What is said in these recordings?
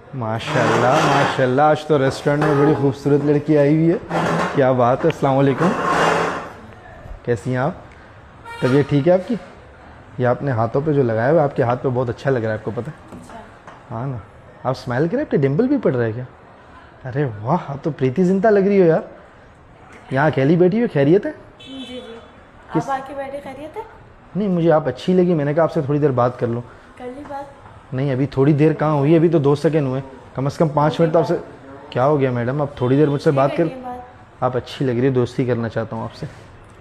माशाल्लाह माशाल्लाह, आज तो रेस्टोरेंट में बड़ी खूबसूरत लड़की आई हुई है। क्या बात है। अस्सलाम वालेकुम, कैसी हैं आप? तबीयत ठीक है आपकी? ये आपने हाथों पे जो लगाया हुआ है, आपके हाथ पे बहुत अच्छा लग रहा है, आपको पता है? हाँ ना, आप स्माइल करें, आपके डिम्पल भी पड़ रहा है क्या? अरे वाह, आप तो प्रीति जिंदा लग रही हो यार। यहाँ अकेली बैठी हो, खैरियत है? जी जी। आप आके बैठे, खैरियत है? नहीं, मुझे आप अच्छी लगी, मैंने कहा आपसे थोड़ी देर बात कर लूँ। कर ली बात? नहीं, अभी थोड़ी देर कहाँ हुई, अभी तो 2 सेकंड हुए, कम से कम 5 मिनट तो आपसे। क्या हो गया मैडम, आप थोड़ी देर मुझसे बात कर। आप अच्छी लग रही है, दोस्ती करना चाहता हूँ आपसे।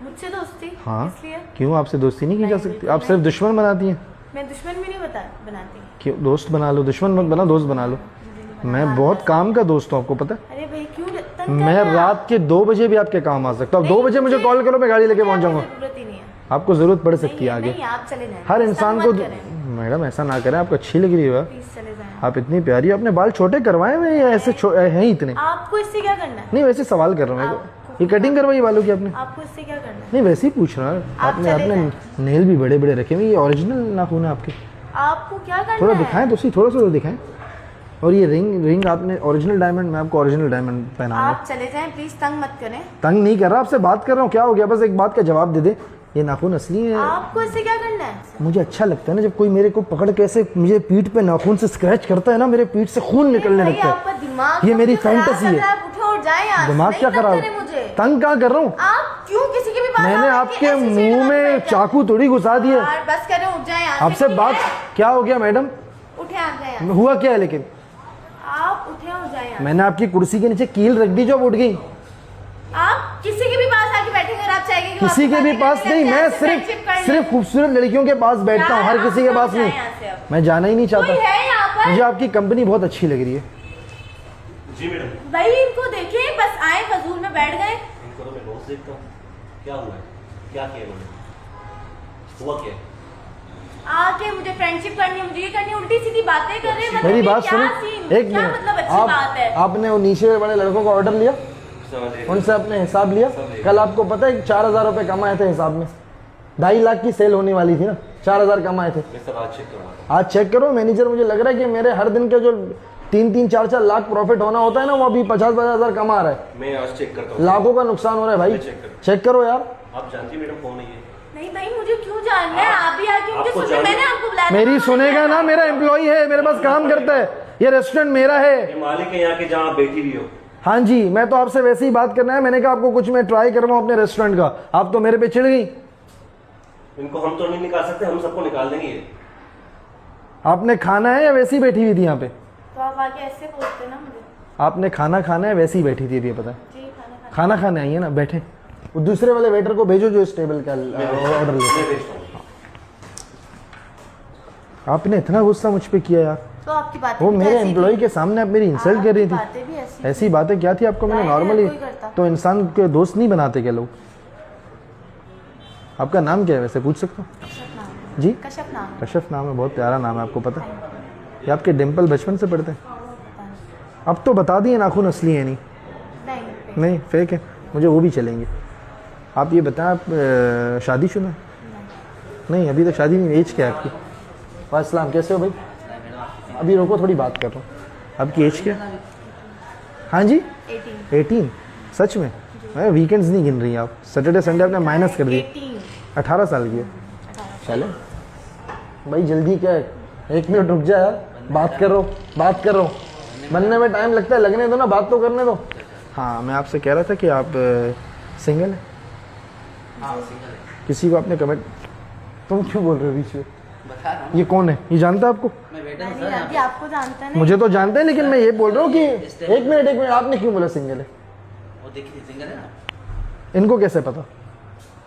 मुझसे दोस्ती? हाँ, इसलिए? क्यों, आपसे दोस्ती नहीं की जा सकती? आप सिर्फ दुश्मन बनाती हैं। मैं दुश्मन भी नहीं बनाती। क्यों, दोस्त बना लो, दुश्मन मत बना, दोस्त बना लो। मैं बहुत काम का दोस्त हूँ, आपको पता है? अरे भाई क्यों मैं रात के 2 बजे भी आपके काम आ सकता हूँ। 2 बजे मुझे कॉल करो, मैं गाड़ी लेके पहुँच जाऊँगा। जरूरत ही नहीं है। आपको ज़रूरत पड़ सकती है आगे। नहीं, आप चले जाएं। हर इंसान को। मैडम ऐसा ना करें, आपको अच्छी लग रही है। प्लीज चले जाएं। आप इतनी प्यारी, आपने बाल छोटे करवाए हुए या ऐसे हैं ही इतने? आपको इससे क्या करना है? नहीं, वैसे सवाल कर रहा हूँ, ये कटिंग करवाई बालों की आपने? आपको इससे क्या करना है? नहीं, वैसे ही पूछ रहा हूँ। आपने नेल भी बड़े बड़े रखे हुए, ये ओरिजिनल नाखून है आपके? आपको क्या करना है? थोड़ा दिखाएं तो सही, थोड़ा सा तो दिखाएं। और ये रिंग आपने ओरिजिनल डायमंड, मैं आपको ओरिजिनल डायमंड पहनाऊंगा। आप चले जाएं प्लीज, तंग मत करें। तंग नहीं कर रहा, आपसे बात कर रहा हूँ। क्या हो गया, बस एक बात का जवाब दे दे। ये नाखून असली है? आपको इससे क्या करना है? मुझे अच्छा लगता है ना जब कोई मेरे को पकड़ के ऐसे मुझे पीठ पे नाखून से स्क्रैच करता है ना, मेरे पीठ से खून निकलने लगता है। दिमाग ये मेरी फैंटेसी है। उठे और जाएं यहाँ से। दिमाग क्या खराब? तंग कहाँ कर रहा हूँ? आप क्यों किसी के भी पास? मैंने आपके मुंह में चाकू थोड़ी घुसा दिया। बस करें, उठ जाएं यहाँ से। आपसे बात क्या हो गया मैडम? उठे, आ जाएं। हुआ क्या है लेकिन? आप उठे और जाएं। मैंने आपकी कुर्सी के नीचे कील रख दी जो उठ गई। आप किसी के भी पास आके बैठेंगे और आप चाहेंगे कि किसी के भी पास नहीं, मैं सिर्फ खूबसूरत लड़कियों के पास बैठता हूँ, हर किसी के पास नहीं। मैं जाना ही नहीं चाहता। मुझे आपकी कंपनी बहुत अच्छी लग रही है। जी मैडम। भाई इनको देखिए, बस आए फजूल में बैठ गए। इनको तो मैं रोज देखता हूँ। क्या हुआ है? क्या किया इन्होंने? हुआ क्या? आके मुझे फ्रेंडशिप करनी है, मुझे ये करनी है, उल्टी सीधी बातें कर रहे हैं। मेरी बात सुनो, एक क्या मिनट। मतलब अच्छी बात है? आपने वो नीचे वाले लड़कों का ऑर्डर लिया, उनसे अपने हिसाब लिया? कल आपको पता है 4000 रुपए कमाए थे हिसाब में। 2.5 लाख की सेल होने वाली थी ना, 4000 कमाए थे। आज चेक करो मैनेजर, मुझे लग रहा है कि मेरे हर दिन के जो 3-3, 4-4 लाख प्रॉफिट होना होता है ना, वो अभी 50-50 हजार कमा रहा है। मैं आज चेक करता हूँ। लाखों का नुकसान हो रहा है भाई। चेक करो यार। आप जानती मैडम कौन है ये? नहीं भाई, मुझे क्यों जानना है? आप भी आके मुझे सुनिए, मैंने आपको बुलाया। मेरी सुनेगा ना, मेरा एम्प्लॉई है, मेरे पास काम करता है, ये रेस्टोरेंट मेरा है। ये मालिक है यहाँ के, जहाँ आप बैठी हुई हो। हाँ जी, मैं तो आपसे वैसे ही बात करना है। मैंने कहा आपको कुछ मैं ट्राई कर रहा हूँ अपने रेस्टोरेंट का, आप तो मेरे पे चिढ़ गई। इनको हम तो नहीं निकाल सकते, हम सबको निकाल देंगे ये। आपने खाना है या वैसी बैठी हुई थी यहाँ पे? तो आप आके ऐसे पूछते ना मुझे। आपने खाना खाना है, वैसी बैठी थी, पता है? जी, खाना खाने आई है ना, बैठे। वो दूसरे वाले वेटर को भेजो जो इस टेबल का ऑर्डर ले। आपने इतना गुस्सा मुझ पे किया यार। तो आपकी बात वो मेरे एम्प्लॉय के सामने आप मेरी इंसल्ट कर रही थी। ऐसी बातें क्या थी आपको? मैंने नॉर्मली तो इंसान के दोस्त नहीं बनाते क्या लोग? आपका नाम क्या है वैसे, पूछ सकता हूँ? जी, कश्यप नाम। कश्यप नाम है, बहुत प्यारा नाम है, आपको पता है? ये आपके डिम्पल बचपन से पड़ते हैं? अब तो बता दिए नाखून असली है नहीं? नहीं, फेक है। मुझे वो भी चलेंगे। आप ये बताएं, आप शादीशुदा हैं? नहीं, अभी तक शादी नहीं। एज क्या है आपकी? वालेकुम, कैसे हो भाई? अभी रोको, थोड़ी बात कर रहा हूँ। आपकी एज क्या? हाँ जी, 18। सच में? मैं वीकेंड्स नहीं गिन रही आप, सैटरडे संडे आपने माइनस कर दिए। 18 साल की है। चले भाई, जल्दी क्या है, 1 मिनट रुक जा यार, बात कर रहा हूँ। बनने में टाइम लगता है, लगने दो ना, बात तो करने दो। हाँ, मैं आपसे कह रहा था कि आप सिंगल हैं? हाँ, सिंगल है। किसी को आपने कमेंट, तुम क्यों बोल रहे हो बीच में? ये कौन है? ये जानता है आपको? अभी आपको जानता है? मुझे तो जानते हैं, लेकिन मैं ये बोल रहा हूँ कि एक मिनट, आपने क्यों बोला सिंगल है? वो देखिए सिंगल है ना। इनको कैसे पता?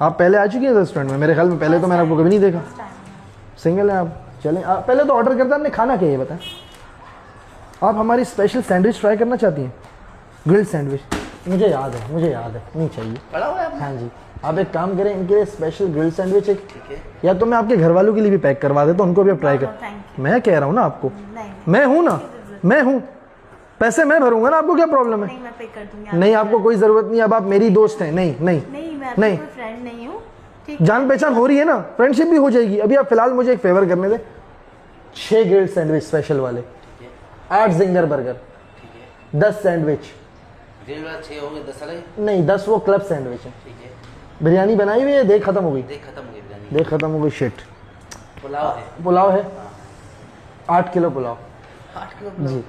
आप पहले आ चुकी हैं रेस्टोरेंट में? मेरे ख्याल में पहले तो मैंने आपको कभी नहीं देखा। सिंगल है आप? चलें, पहले तो ऑर्डर करते हैं। आपने खाना क्या, ये बताएं? आप हमारी स्पेशल सैंडविच ट्राई करना चाहती हैं? Grilled sandwich? मुझे याद है, नहीं चाहिए। पड़ा हुआ है? हाँ जी, आप एक काम करें, इनके लिए स्पेशल ग्रिल्ड सैंडविच एक, या तो मैं आपके घर वालों के लिए भी पैक करवा देता हूँ, उनको भी आप ट्राई कर। मैं कह रहा हूँ ना आपको, मैं हूँ ना, मैं हूँ, पैसे मैं भरूंगा ना, आपको क्या प्रॉब्लम है? मैं पे कर दूंगी। नहीं, आपको कोई जरूरत नहीं, अब आप मेरी दोस्त हैं। नहीं, मैं फ्रेंड नहीं हूँ। जान पहचान हो रही है ना, फ्रेंडशिप भी हो जाएगी। अभी आप फिलहाल मुझे एक फेवर करने दे, 6 ग्रिल्ड सैंडविच स्पेशल वाले। 8 जिंगर बर्गर, ठीक है। 10 सैंडविच, ग्रिल वाला 6 हो गए, 10 अलग। नहीं 10 वो क्लब सैंडविच है। ठीक है। बिरयानी बनाई हुई है, देख खत्म हो गई, देख खत्म हो गई बिरयानी। देख खत्म हो गई, शिट। पुलाव है। पुलाव है, 8 किलो पुलाव 8 किलो जी।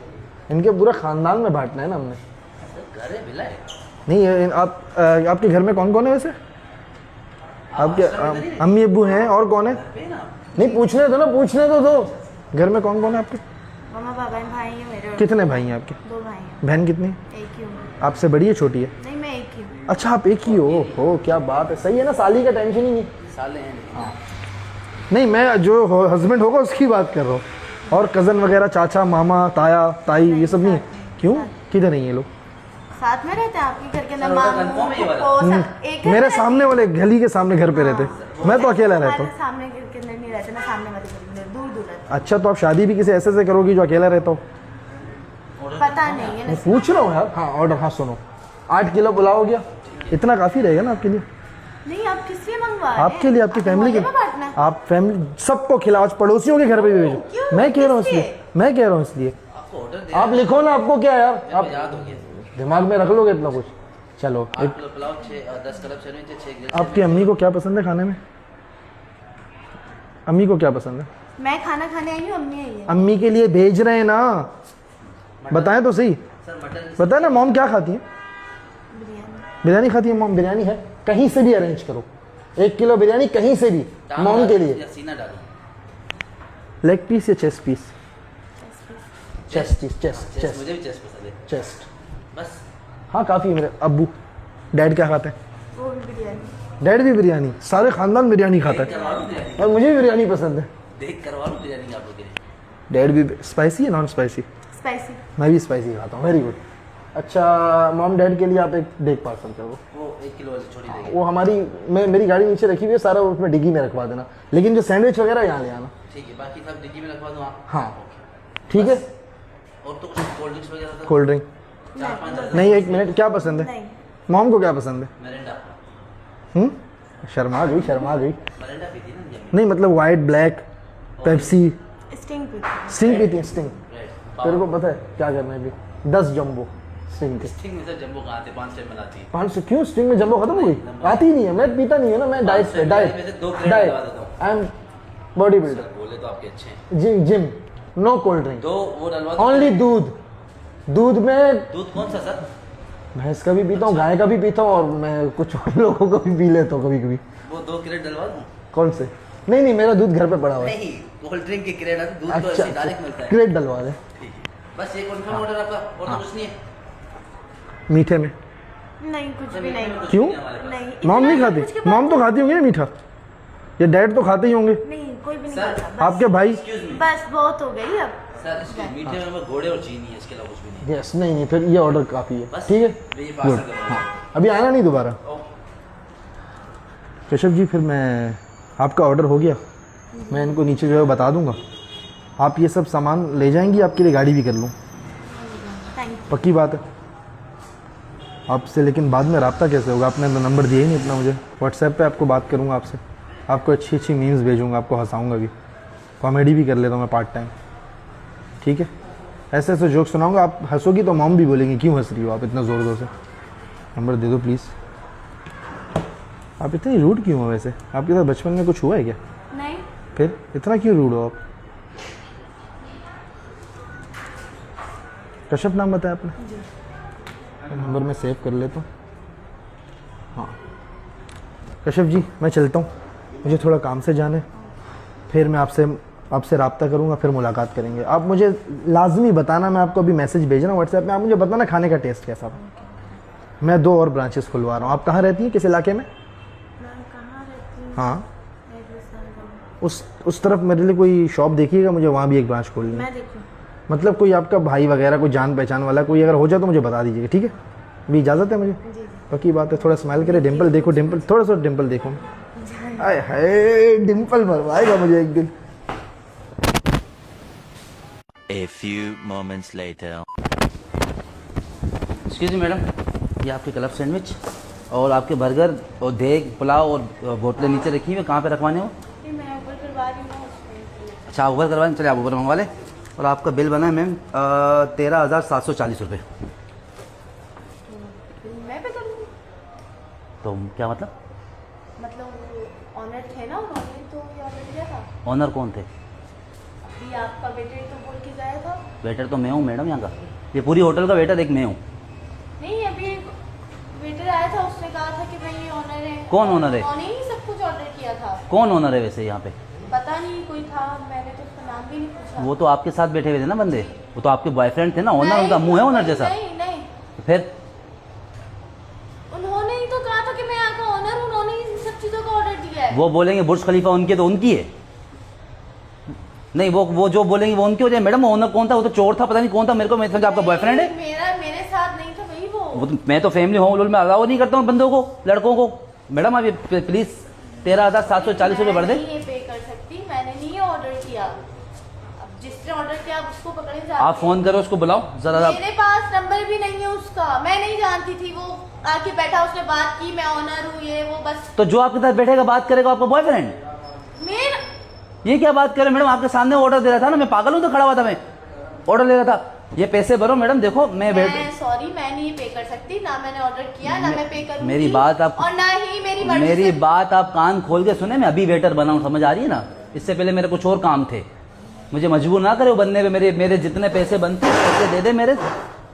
इनके पूरा खानदान में बांटना है ना हमने। घर है बिला है। नहीं आपके घर में कौन कौन है वैसे? आपके अम्मी अब्बू हैं, और कौन है? नहीं पूछने दो ना, पूछने दो। घर में कौन कौन है आपके? मम्मा पापा बहन भाई है मेरे। कितने भाई हैं आपके? 2 भाई हैं। बहन कितनी? एक ही हूँ। आपसे बड़ी है छोटी है? नहीं मैं एक ही हूँ। अच्छा आप एक ही हो, क्या बात है, सही है ना, साली का टेंशन ही नहीं। साले हैं। हाँ। नहीं मैं जो हस्बैंड होगा उसकी बात कर रहा हूँ, और कज़न वगैरह, चाचा मामा ताया ताई ये सब नहीं है? क्यों, किधर नहीं ये लोग? साथ में रहते हैं आपके घर के अंदर? सर, मामू confirm है ये वाला? फूफो, सब एक घर मेरे में सामने वाले गली के सामने घर पे रहते, मैं तो अकेला रहता हूँ। हमारे सामने घर के अंदर नहीं रहते ना, सामने वाले घर के अंदर दूर दूर रहते अच्छा तो आप शादी भी किसी ऐसे से करोगी जो अकेला रहता हो? हैं। पता नहीं है मैं ना। पूछ रहा हूँ यार। हाँ ऑर्डर, हाँ सुनो, 8 किलो पुलाव हो गया, इतना काफ़ी रहेगा ना आपके लिए? नहीं आप किस लिए मंगवा रहे हैं? आपके लिए, आपकी फैमिली के, मोहल्ले में बांटना है? आप फैमिली सबको खिलाओ, आज पड़ोसियों के घर पे भी भेजो। क्यों? मैं कह रहा हूँ किस इसलिए, लिए? मैं कह रहा हूँ इसलिए। आपको ऑर्डर दे आप लिखो ना, आपको क्या यार, आप आप याद हो गया। दिमाग में रख लोगे इतना कुछ। चलो 8 kilo pulao, 10 club sandwich, 6 grill. आपकी अम्मी को क्या पसंद है खाने में? अम्मी को क्या पसंद है? मैं खाना खाने आई हूँ, अम्मी आई है। अम्मी के लिए भेज रहे हैं ना, बताएं तो सही, सर मटन बताएं ना। मॉम क्या खाती है? बिरयानी। बिरयानी खाती है मॉम? बिरयानी है, कहीं से भी अरेंज करो, 1 किलो बिरयानी कहीं से भी मॉम के लिए। या सीना डालो। लेग पीस या chest piece? Chest piece, chest chest, मुझे भी चेस्ट पसंद है। चेस्ट। बस हाँ काफ़ी। मेरे अब्बू डैड क्या खाते हैं? वो भी बिरयानी। डैड भी बिरयानी, सारे खानदान बिरयानी खाता है, करवा लूं बिरयानी। और मुझे भी बिरयानी पसंद है। देख करवा लूं बिरयानी आप लोग के लिए। डैड भी स्पाइसी है, नॉन स्पाइसी? स्पाइसी। मैं भी स्पाइसी खाता हूँ, वेरी गुड। अच्छा मॉम डैड के लिए आप एक डेग पार्सल कर दो। वो 1 किलो वाली छोटी देगी। वो मेरी गाड़ी नीचे रखी हुई है, सारा उसमें डिग्गी में रखवा देना, लेकिन जो सैंडविच वगैरह यहाँ ले आना। ठीक है, बाकी सब डिग्गी में रखवा दूं आप? हाँ ठीक है। और तो कुछ कोल्ड ड्रिंक्स वगैरह तो कोल्ड ड्रिंक 4-5 दर्जन। नहीं, 1 मिनट, क्या पसंद है नहीं मॉम को? क्या पसंद है? मरिंडा। शर्मा गई, शर्मा गई। मरिंडा पीती ना जब नहीं मतलब वाइट, ब्लैक, पेप्सी, स्टिंग पीती हूँ। स्टिंग पीती है? Sting red. तेरे को पता है क्या करना है अभी? 10 जंबो स्टिंग के। स्टिंग में सर जंबो कहाँ थे? 5 टाइम बनाती है। 500 क्यों? स्टिंग में जंबो खत्म हो गई? आती ही नहीं है, मैं पीता नहीं है ना, मैं डाइट पे, डाइट में से 2 क्रेट डाइट, डलवा देता हूँ। I am body builder. Sir बोले तो आपके अच्छे हैं। जिम, नो कोल्ड ड्रिंक, 2 वो डलवा दो। ओनली दूध। दूध में दूध कौन सा सर? भैंस का भी पीता हूँ, गाय का भी पीता हूँ, और मैं कुछ और लोगों का भी पी लेता हूँ कभी कभी। वो 2 क्रेट डलवा दूं? कौन से? नहीं मेरा दूध घर पे पड़ा हुआ है। नहीं, कोल्ड ड्रिंक के क्रेट है, दूध तो अच्छा ऐसे डायरेक्ट मिलता है। क्रेट डलवा दे। ठीक है, बस ये कंफर्म ऑर्डर आपका, और तो कुछ नहीं है। मीठे में नहीं कुछ भी नहीं। क्यों? नहीं मॉम नहीं इतना कुछ के खाती? बाद- मॉम तो खाती होंगी ना मीठा, ये डैड तो खाते ही होंगे। नहीं कोई भी नहीं सर, खाता। बस- आपके भाई? एक्सक्यूज मी बस बहुत हो गई अब। सर, इसके मीठे में घोड़े और चीनी है, इसके अलावा कुछ भी नहीं है। यस, नहीं फिर ये ऑर्डर काफ़ी है, बस ठीक है। ये पार्सल गुड, करो। हाँ अभी आना नहीं दोबारा। केशव जी फिर मैं, आपका ऑर्डर हो गया, मैं इनको नीचे जो है बता दूंगा, आप ये सब सामान ले जाएंगी, आपके लिए गाड़ी भी कर लूँ? Thank you. पक्की बात है आपसे, लेकिन बाद में रब्ता कैसे होगा? आपने तो नंबर दिया ही नहीं अपना मुझे। व्हाट्सएप पे आपको बात करूँगा आपसे, आपको अच्छी अच्छी मीम्स भेजूँगा, आपको हंसाऊँगा भी, कॉमेडी भी कर लेता हूँ मैं पार्ट टाइम, ठीक है। ऐसे ऐसे जोक सुनाऊँगा, आप हंसोगी तो मॉम भी बोलेंगे क्यों हंस रही हो आप इतना ज़ोर ज़ोर से। नंबर दे दो प्लीज़। आप इतनी रूड क्यों हो वैसे? आपके साथ बचपन में कुछ हुआ है क्या? नहीं फिर इतना क्यों रूड हो आप? कश्यप नाम बताया आपने? नंबर मैं सेव कर लेता हूँ। हाँ कश्यप जी मैं चलता हूँ, मुझे थोड़ा काम से जाना है, फिर मैं आपसे रब्ता करूँगा, फिर मुलाकात करेंगे। आप मुझे लाजमी बताना, मैं आपको अभी मैसेज भेज रहा हूँ व्हाट्सएप में, आप मुझे बताना खाने का टेस्ट कैसा था। मैं 2 और ब्रांचेस खुलवा रहा हूँ। आप कहाँ रहती हैं, किस इलाके में? मैं कहाँ रहती हूँ? हाँ एड्रेस आ गया। उस तरफ मेरे लिए कोई शॉप देखिएगा, मुझे वहाँ भी एक ब्रांच खोलनी है। मैं देखूँ। मतलब कोई आपका भाई वगैरह, कोई जान पहचान वाला कोई अगर हो जाए तो मुझे बता दीजिएगा, ठीक है। अभी इजाज़त है मुझे? जी पक्की बात है। थोड़ा स्माइल करे, डिम्पल देखो, डिम्पल थोड़ा सा डिम्पल देखो। आय हाय डिम्पल मरवाएगा मुझे एक दिन। A few moments later. Excuse me madam, ये आपके क्लब सैंडविच और आपके बर्गर और देग पुलाव और बोतलें नीचे रखी हुई, कहाँ पे रखवाने हो? मैं ऊपर करवा रही हूँ। अच्छा आप ऊबर करवाने, चलिए आप ऊबर मंगवा लें। और आपका बिल बना है मैम 13,740 रुपये। मैं पे करूँगी? तो क्या मतलब? मतलब ऑनर थे ना, उन्होंने तो ये ऑर्डर दिया था। ऑनर कौन थे? अभी आपका वेटर तो बोल के गया था। वेटर तो मैं हूँ मैडम यहाँ का, ये पूरी होटल का वेटर एक मैं हूँ। नहीं, अभी वेटर आया था, उसने कहा था कि भाई ये ऑनर है। कौन ऑनर है? उन्होंने ही सब कुछ ऑर्डर किया था। कौन ऑनर है वैसे यहाँ पे? पता नहीं, कोई था, मैंने तो उसका नाम भी नहीं पूछा। वो तो आपके साथ बैठे हुए थे ना बंदे, वो तो आपके बॉयफ्रेंड थे ना। ऑनर नहीं, उनका मुंह है ऑनर जैसा। नहीं नहीं, फिर उन्होंने ही तो कहा था कि मैं यहाँ का ऑनर हूँ, उन्होंने ही इन सब चीजों का ऑर्डर दिया है। वो बोलेंगे बुर्ज खलीफा उनकी तो उनकी है। नहीं, वो जो बोलेंगे वो उनकी हो जाए। मैडम ओनर कौन था? वो तो चोर था, पता नहीं कौन था। मेरे को मैं समझा आपका बॉयफ्रेंड है। मेरे साथ नहीं था भाई वो तो मैं तो फैमिली होम लोन में अलाउ नहीं करता हूँ बंदों को, लड़कों को। मैडम आप ये प्लीज 13,740 रुपये भर दे। मैं नहीं ये पे कर सकती, मैंने नहीं ऑर्डर किया। अब जिसने ऑर्डर किया आप उसको पकड़े जा। आप फोन करो उसको, बुलाओ जरा। मेरे पास नंबर भी नहीं है उसका, मैं नहीं जानती थी। वो आके बैठा, उसने बात की, मैं ऑनर हूँ ये वो, बस। तो जो आपके साथ बैठेगा बात करेगा आपका बॉयफ्रेंड? मेरा ये क्या बात करे मैडम? आपके सामने ऑर्डर दे रहा था ना, मैं पागल हूँ तो खड़ा हुआ था, मैं ऑर्डर ले रहा था। ये पैसे भरो मैडम, देखो मैं सॉरी, मैं नहीं पे कर सकती, ना मैंने ऑर्डर किया, ना मैं पे करूंगी। मेरी बात आप, और ना ही मेरी मर्जी मेरी से। बात आप कान खोल के सुने। मैं अभी वेटर बना हूँ, समझ आ रही है ना? इससे पहले मेरे कुछ और काम थे, मुझे मजबूर ना करे वो बनने पे। मेरे जितने पैसे बनते हैं पैसे दे दे मेरे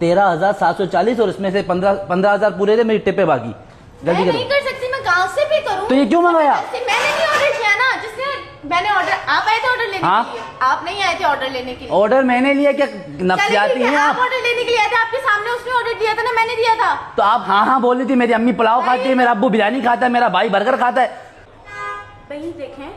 13,740, और इसमें से 15,000 पूरे दे, मेरी टिपे बाकी। मैं जल्दी नहीं करो। कर सकती, मैं कहाँ से पे करूँ? तो ये क्यों मंगाया? मैंने नहीं ऑर्डर किया ना, जिसने मैंने ऑर्डर, आप आए थे ऑर्डर लेने हाँ? के लिए? आप नहीं आए थे ऑर्डर लेने के लिए? ऑर्डर मैंने लिया क्या? चलिए नफसियाती ठीक है, हैं आप आप। ऑर्डर लेने के लिए आए थे, आपके सामने उसने ऑर्डर दिया था ना, मैंने दिया था। तो आप हाँ हाँ बोल रही थी। मेरी अम्मी पुलाव खाती है, मेरा अब्बू बिरयानी खाता है, मेरा भाई बर्गर खाता है। भाई देखें,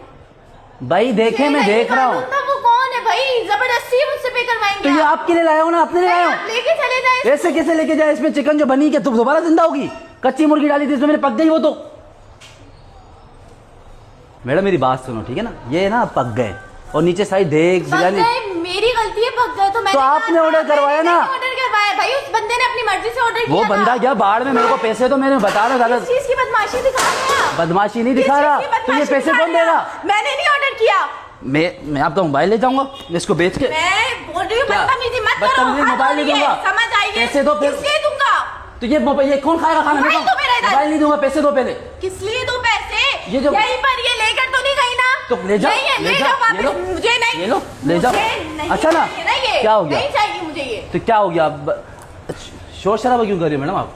भाई देखे, मैं देख रहा हूँ। मालूम था वो कौन है भाई, जबरदस्ती मुझसे पे करवाएंगे तो ये आप। आपके लिए लाया हूँ ना, अपने लिए लाया आप हूँ। लेके चले जाए। ऐसे कैसे लेके जाए? इसमें चिकन जो बनी क्या तुम दोबारा जिंदा होगी? कच्ची मुर्गी डाली थी इसमें, मेरे पक गई वो तो। मैडम मेरी बात सुनो ठीक है ना, ये ना पक गए और नीचे साइड देख बिरयानी। मेरी गलती है, पक गए तो मैंने तो आपने ऑर्डर करवाया ना। ऑर्डर करवाया भाई, उस बंदे ने अपनी मर्जी से ऑर्डर किया। वो बंदा गया बाहर में, मेरे को पैसे तो मैंने बता रहा था। किस चीज की बदमाशी दिखा रहे हैं आप? बदमाशी नहीं किस दिखा चीज रहा। की तो ये बदमाशी पैसे दिखा कौन रहे हैं देगा? आप? मैंने नहीं ऑर्डर किया। मैं आपका मोबाइल ले जाऊंगा इसको बेच के। मैं बोल रही हूँ क्या? बदतमीजी मत करो। बदतमीजी, हद मोबाइल हो नहीं रही है, दूंगा। समझ आई है? पैसे दो फिर। किस लिए दूंगा? तो ये कौन खाएगा खाना? मोबाइल दो मेरा इधर। मोबाइल नहीं दूंगा, पैसे दो पहले। किस लिए दो पैसे? ये जो- यहीं पर ये लेकर तो नहीं गई ना? तो ले जाओ, नहीं है, ले ले जाओ, जाओ ये लो। वापस। मुझे नहीं, ये लो, ले जाओ। मुझे नहीं अच्छा ना? चाहिए ये। क्या हो गया? नहीं चाहिए मुझे ये। तो क्या हो गया? अब शोर शराबा क्यों कर रही हो मैडम आप?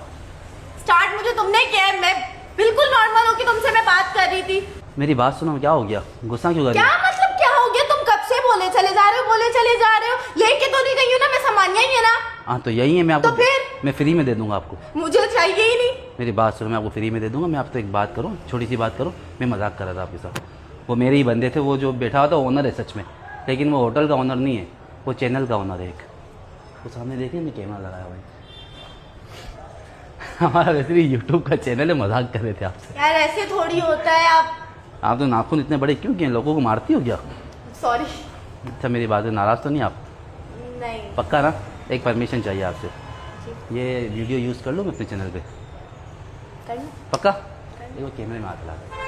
स्टार्ट मुझे तुमने किया है, मैं बिल्कुल नॉर्मल हो कि तुमसे मैं बात कर रही थी। मेरी बात सुनो, क्या हो गया? गुस्सा क्यों कर रही क्या हो? मतलब क्या हो गया? तुम कब से बोले चले जा रहे हो, बोले चले जा रहे हो, लेके तो नहीं गई हो ना, मैं सामान ही है ना। हाँ तो यही है, मैं आपको तो फिर? मैं फ्री में दे दूंगा आपको। मुझे चाहिए ही नहीं। मेरी बात सुनो, मैं आपको फ्री में दे दूंगा। मैं आपसे एक बात करूँ, छोटी सी बात करूँ। मैं मजाक कर रहा था आपके साथ। वो मेरे ही बंदे थे, वो जो बैठा हुआ था ओनर है सच में, लेकिन वो होटल का ओनर नहीं है, वो चैनल का ओनर है एक। वो सामने देखिए, मैं कैमरा लगाया हुआ है। हमारा वैसे भी यूट्यूब का चैनल है, मजाक कर रहे थे आपसे। यार ऐसे थोड़ी होता है। आप तो नाखून इतने बड़े क्यों किए? लोगों को मारती हो क्या? सॉरी। अच्छा मेरी बात से नाराज तो नहीं आप? नहीं। पक्का ना? एक परमिशन चाहिए आपसे, ये वीडियो यूज़ कर लो मैं अपने चैनल पे। करना? पक्का? देखो कैमरे में हाथ लगा।